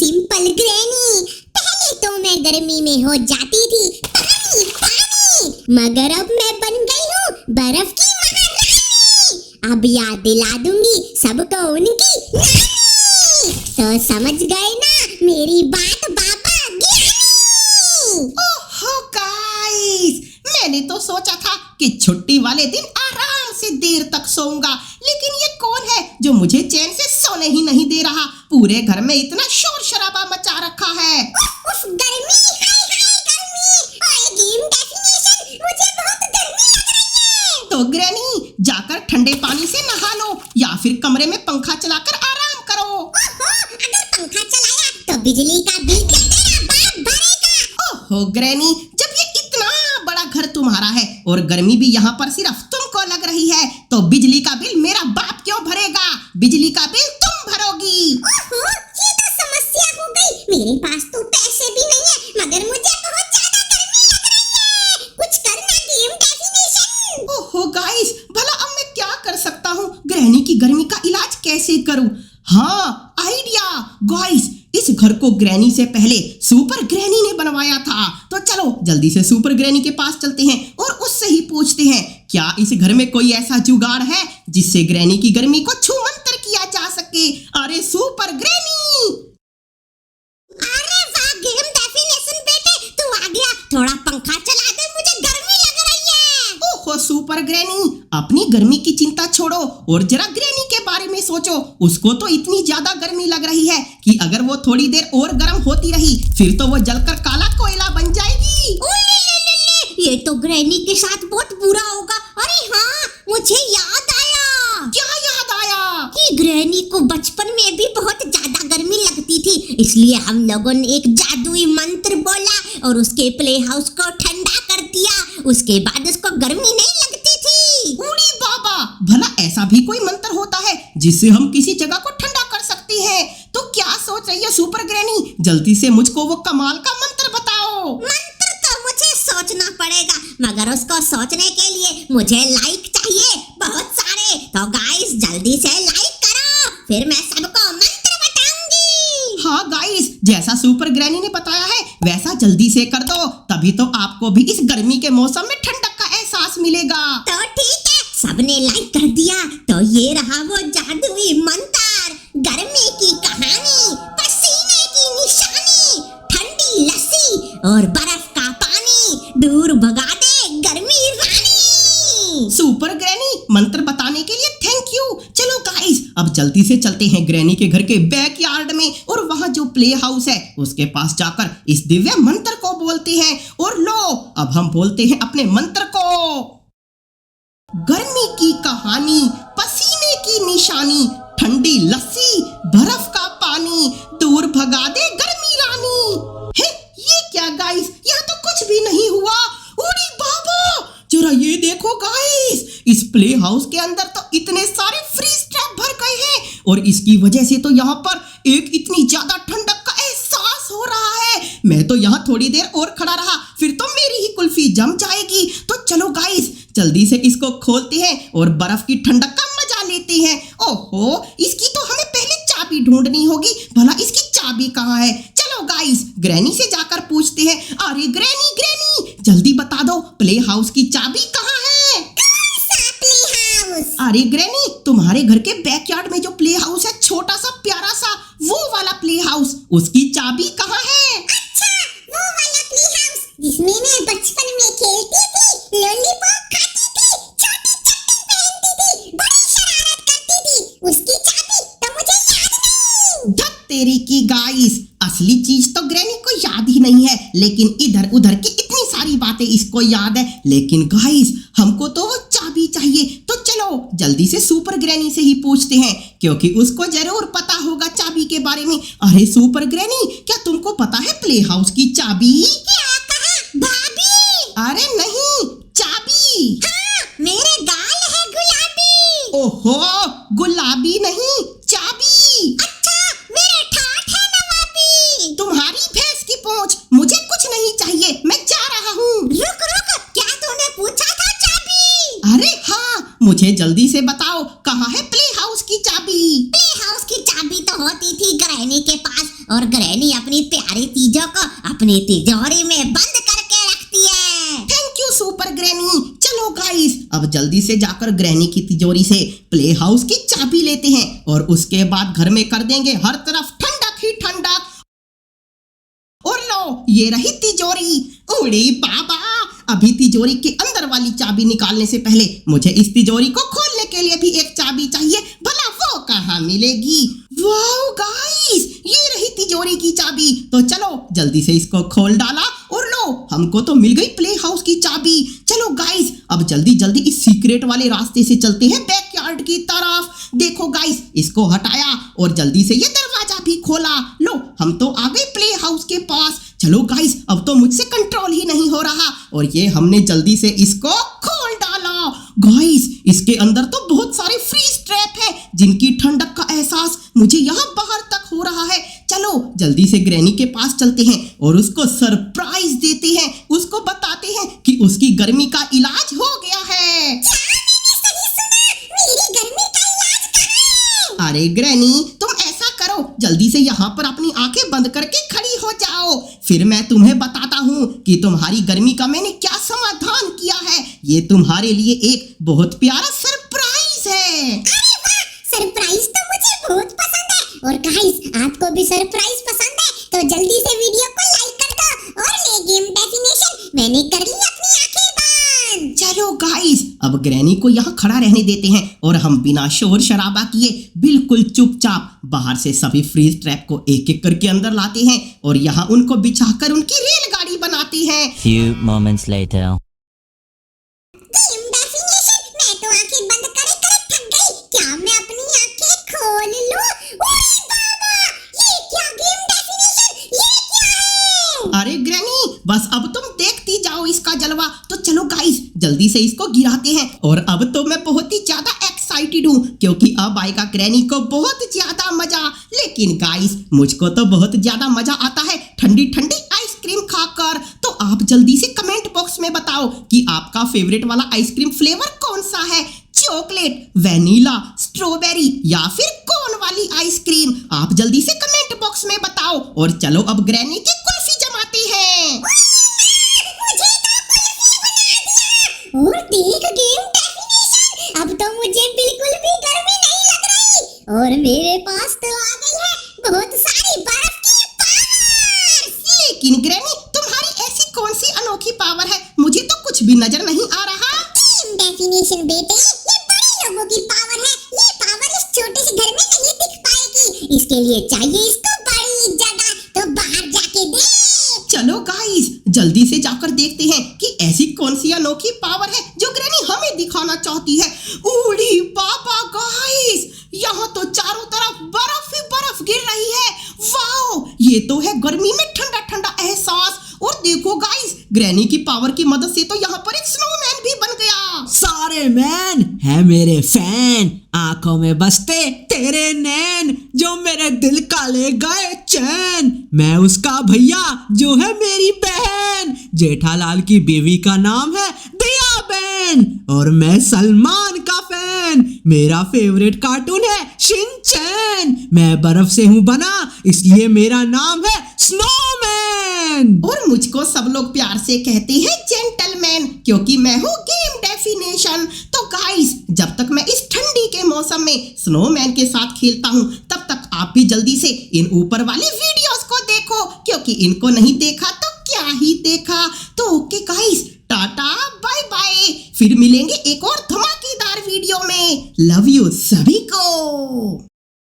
Simple granny. पहले तो मैं गर्मी में हो जाती थी पानी पानी, मगर अब मैं बन गई हूँ बर्फ की महारानी। अब याद दिला दूंगी सबको उनकी नानी। तो समझ गए ना मेरी बात बाबा ज्ञानी। ओहो गाइस, मैंने तो सोचा था कि छुट्टी वाले दिन आराम से देर तक सोऊंगा, लेकिन ये कौन है जो मुझे चैन से सोने ही नहीं दे रहा। पूरे घर में इतना शोर शराबा मचा रखा है। उफ गर्मी, हाय हाय गर्मी। और गेम डेफिनेशन, मुझे बहुत गर्मी लग रही है। तो ग्रैनी जाकर ठंडे पानी से नहा लो या फिर कमरे में पंखा चलाकर आराम करो। ओहो, अगर पंखा चलाया तो बिजली का बिल क्या तेरा बाप भरेगा? ओहो ग्रैनी, जब ये इतना बड़ा घर तुम्हारा है और गर्मी भी यहाँ पर सिर्फ तुमको लग रही है, तो बिजली का बिल मेरा बाप क्यों भरेगा? बिजली का बिल तुम भरोगी। ओहो, ये तो समस्या हो गई। मेरे पास तो पैसे भी नहीं है, मगर मुझे बहुत ज्यादा गर्मी लग रही है। कुछ करना गेम डेफिनेशन। ओहो गाइस, भला अब मैं क्या कर सकता हूँ? ग्रैनी की गर्मी का इलाज कैसे करूँ? हाँ, आइडिया। गाइस, इस घर को ग्रैनी से पहले सुपर ग्रैनी ने बनवाया था। तो चलो जल्दी से सुपर ग्रैनी के पास चलते हैं और उससे ही पूछते हैं क्या इस घर में कोई ऐसा जुगाड़ है जिससे ग्रैनी की गर्मी को छूमंतर किया जा सके। अरे सुपर ग्रैनी! अरे वाह गेम डेफिनेशन बेटे, तू आ गया। थोड़ा पंखा चला दे, मुझे गर्मी लग रही है। ओहो सुपर ग्रैनी, अपनी गर्मी की चिंता छोड़ो और जरा ग्रैनी के बारे में सोचो। उसको तो इतनी ज्यादा गर्मी लग रही है कि अगर वो थोड़ी देर और गर्म होती रही फिर तो वो जलकर काला कोयला बन जाएगी। ये तो ग्रैनी के साथ बहुत बुरा होगा। अरे हाँ, मुझे याद आया। क्या याद आया? कि ग्रैनी को बचपन में भी बहुत ज्यादा गर्मी लगती थी, इसलिए हम लोगों ने एक जादुई मंत्र बोला और उसके प्ले हाउस को ठंडा कर दिया। उसके बाद उसको गर्मी नहीं लगती थी। उड़ी बाबा, भला ऐसा भी कोई मंत्र होता है जिससे हम किसी जगह को ठंडा कर सकते हैं? तो क्या सोच रही है सुपर ग्रैनी? जल्दी से मुझको वो कमाल का मंत्र बताओ। मंत्र तो मुझे सोचना पड़ेगा, मगर उसको सोचने के लिए मुझे लाइक चाहिए बहुत सारे। तो गाइस जल्दी से लाइक करो, फिर मैं सबको मंत्र बताऊंगी। हाँ गाइस, जैसा सुपर ग्रैनी ने बताया है वैसा जल्दी से कर दो, तभी तो आपको भी इस गर्मी के मौसम में ठंडक का एहसास मिलेगा। तो ठीक है, सबने लाइक कर दिया। तो ये रहा वो जादुई मंत्र। गर्मी की कहानी, पसीने की निशानी, ठंडी लस्सी और बर्फ का पानी, दूर भगा दे गर्मी रानी। सुपर ग्रैनी, मंत्र बताने के लिए थैंक यू। चलो गाइस, अब जल्दी से चलते हैं ग्रैनी के घर के बैकयार्ड में और वहां जो प्ले हाउस है उसके पास जाकर इस दिव्य मंत्र को बोलते हैं। और लो, अब हम बोलते हैं अपने मंत्र को। गर्मी की कहानी, पसीने की निशानी, ठंडी लस्सी, बर्फ का पानी, दूर भगा दे गर्मी रानी। है ये क्या गाइस? यहाँ तो कुछ भी नहीं हुआ। उड़ी बाबा, जरा ये देखो गाइस, इस प्ले हाउस के अंदर तो इतने सारे फ्रीज ट्रैप भर गए हैं और इसकी वजह से तो यहाँ पर एक इतनी ज्यादा ठंडक का एहसास हो रहा है। मैं तो यहाँ थोड़ी देर और खड़ा रहा फिर तो मेरी ही कुल्फी जम जाएगी। तो चलो गाइस, जल्दी से इसको खोलते हैं और बर्फ की ठंडक का मजा लेते हैं। ओहो, इसकी तो हमें पहले चाबी ढूंढनी होगी। भला इसकी चाबी कहाँ है? चलो गाइस, ग्रैनी से जाकर पूछते हैं। अरे ग्रैनी ग्रैनी, जल्दी बता दो प्ले हाउस की चाबी कहाँ है? कौन सा प्ले हाउस? अरे ग्रैनी, तुम्हारे घर के बैकयार्ड में जो प्ले हाउस है, छोटा सा प्यारा सा, वो वाला प्ले हाउस, उसकी चाबी कहाँ है? अच्छा, वो वाला प्ले हाउस जिसमें मैं बचपन में खेलती थी, लॉलीपॉप खाती थी, छोटी चड्डी पहनती थी, बड़ी शरारत करती थी, उसकी चाबी तो मुझे याद नहीं। धत तेरी की गाइस, असली चीज तो ग्रैनी को याद ही नहीं है, लेकिन इधर उधर की इतनी सारी बातें इसको याद है। लेकिन गाइस, हमको तो वो चाबी चाहिए। तो चलो जल्दी से सुपर ग्रैनी से ही पूछते हैं, क्योंकि उसको जरूर पता होगा चाबी के बारे में। अरे सुपर ग्रैनी, क्या तुमको पता है प्ले हाउस की चाबी? क्या कहा भाभी? अरे नहीं, चाबी। हाँ, मेरे गाल है गुलाबी। ओहो, गुलाबी नहीं, चाबी। अच्छा, मेरे ठाठ है नवाबी। तुम्हारी भैंस की पूंछ, मुझे कुछ नहीं चाहिए, मैं जा रहा हूँ। रुक रुक, क्या तूने पूछा था चाबी? अरे हाँ, मुझे जल्दी से बताओ कहाँ है प्ले हाउस की चाबी? प्ले हाउस की चाबी तो होती थी ग्रैनी के पास और ग्रैनी अपनी प्यारी चीजों को अपनी तिजोरी में बंद करके रखती है। Thank you super granny. चलो गाइस, अब जल्दी से जाकर ग्रैनी की तिजोरी से प्ले हाउस की चाबी लेते हैं और उसके बाद घर में कर देंगे हर तरफ ठंडक ही ठंडक। और लो, ये रही तिजोरी। उड़ी बाबा, अभी तिजोरी के अंदर वाली चाबी निकालने से पहले मुझे इस तिजोरी को खोलने के लिए भी एक चाबी चाहिए। भला वो कहाँ मिलेगी? वाओ गाइस, ये रही तिजोरी की चाबी। तो चलो जल्दी से इसको खोल डाला और लो, हमको तो मिल गई प्ले हाउस की चाबी। चलो गाइस, अब जल्दी जल्दी इस सीक्रेट वाले रास्ते से चलते हैं बैकयार्ड की तरफ। देखो गाइस, इसको हटाया और जल्दी से ये दरवाजा भी खोला। लो, हम तो आ गए प्ले हाउस के पास। चलो गाइस, अब तो मुझसे कंट्रोल ही नहीं हो रहा और ये हमने जल्दी से इसको खोल डाला। गाइस, इसके अंदर तो बहुत सारे फ्रीज ट्रैप है जिनकी ठंडक का एहसास मुझे यहाँ बाहर तक हो रहा है। चलो जल्दी से ग्रैनी के पास चलते हैं और उसको सरप्राइज देते हैं। उसको बताते हैं कि उसकी गर्मी का इलाज हो गया है। मेरी गर्मी का इलाज कहाँ है? अरे ग्रैनी, तुम ऐसा करो, जल्दी से यहाँ पर अपनी आंखें बंद करके खड़ी हो जाओ, फिर मैं तुम्हें बताता हूँ कि तुम्हारी गर्मी का मैंने क्या समाधान किया है। ये तुम्हारे लिए एक बहुत प्यारा सरप्राइज है। अरे वाह, सरप्राइज तो मुझे बहुत पसंद है। और गाइस, आपको भी सरप्राइज पसंद है तो जल्दी से वीडियो को लाइक कर दो और ले गेम डेफिनेशन। मैंने कर ली अपनी आंखें बंद। चलो गाइस, अब ग्रैनी को यहाँ खड़ा रहने देते हैं और हम बिना शोर शराबा किए बिल्कुल चुपचाप बाहर से सभी फ्रीज ट्रैप को एक एक करके अंदर लाते हैं और यहाँ उनको बिछाकर उनकी रेलगाड़ी बनाते हैं। Few moments later. Game definition, मैं तो आंखें बंद करे करे थक गई। क्या मैं अपनी आंखें खोल लूं? ओए बाबा, ये क्या गेम डेफिनेशन? ये क्या है? अरे ग्रैनी, बस अब तुम देखती जाओ इसका जलवा। तो चलो गाइस, जल्दी से इसको गिराते हैं। और अब तो मैं बहुत ही ज्यादा एक्साइटेड हूँ क्योंकि अब आएगा ग्रैनी को बहुत ज्यादा मजा। लेकिन गाइस, मुझको तो बहुत ज्यादा मजा आता है ठंडी ठंडी आइसक्रीम खाकर। तो आप जल्दी से कमेंट बॉक्स में बताओ कि आपका फेवरेट वाला आइसक्रीम फ्लेवर कौन सा है। चॉकलेट, वेनिला, स्ट्रॉबेरी या फिर कोन वाली आइसक्रीम? आप जल्दी से कमेंट बॉक्स में बताओ। और चलो अब ग्रैनी की कुल्फी जमाते हैं। मुझे तो कुल्फी बना दिया। और देख गेम डेफिनेशन, अब तो मुझे बिल्कुल भी गर्मी नहीं लग रही और मेरे पास तो आ गई है बहुत सारी बर्फ की पावर। लेकिन ग्रैनी, तुम्हारी ऐसी कौन सी अनोखी पावर है? मुझे तो कुछ भी नजर नहीं आ रहा। गेम डेफिनेशन बेटे, ये बड़े लोगों की पावर है। ये पावर इस छोटे से घर में नहीं दिख पाएगी। इसके लिए चाहिए इसको बड़ी जगह, तो बाहर जाके देख। चलो गाइस, जल्दी से जाकर देखते हैं कि ऐसी कौन सी अनोखी पावर है जो ग्रैनी हमें दिखाना चाहती है। उड़ी बाबा गाइस, यहाँ तो चारों तरफ बर्फ ही बर्फ गिर रही है। वाओ, ये तो है गर्मी में ठंडा ठंडा एहसास। और देखो गाइस, ग्रैनी की पावर की मदद से तो यहाँ पर एक स्नोमैन भी बन गया। सारे मैन है मेरे फैन, आंखों में बसते तेरे नैन, जो मेरे दिल का ले गए चैन। मैं उसका भैया जो है मेरी बहन, जेठालाल की बीवी का नाम है दया बहन और मैं सलमान का फैन। मेरा फेवरेट कार्टून है शिनचैन। मैं बर्फ से हूँ बना, इसलिए मेरा नाम है स्नोमैन। और मुझको सब लोग प्यार से कहते हैं जेंटलमैन, क्योंकि मैं हूँ गेम डेफिनेशन। तो गाइस, जब तक मैं इस ठंडी के मौसम में स्नोमैन के साथ खेलता हूँ, तब तक आप भी जल्दी से इन ऊपर वाले वीडियोस को देखो, क्योंकि इनको नहीं देखा तो क्या ही देखा। तो okay guys, tata bye bye, फिर मिलेंगे एक और धमाकेदार वीडियो में। लव यू सभी को।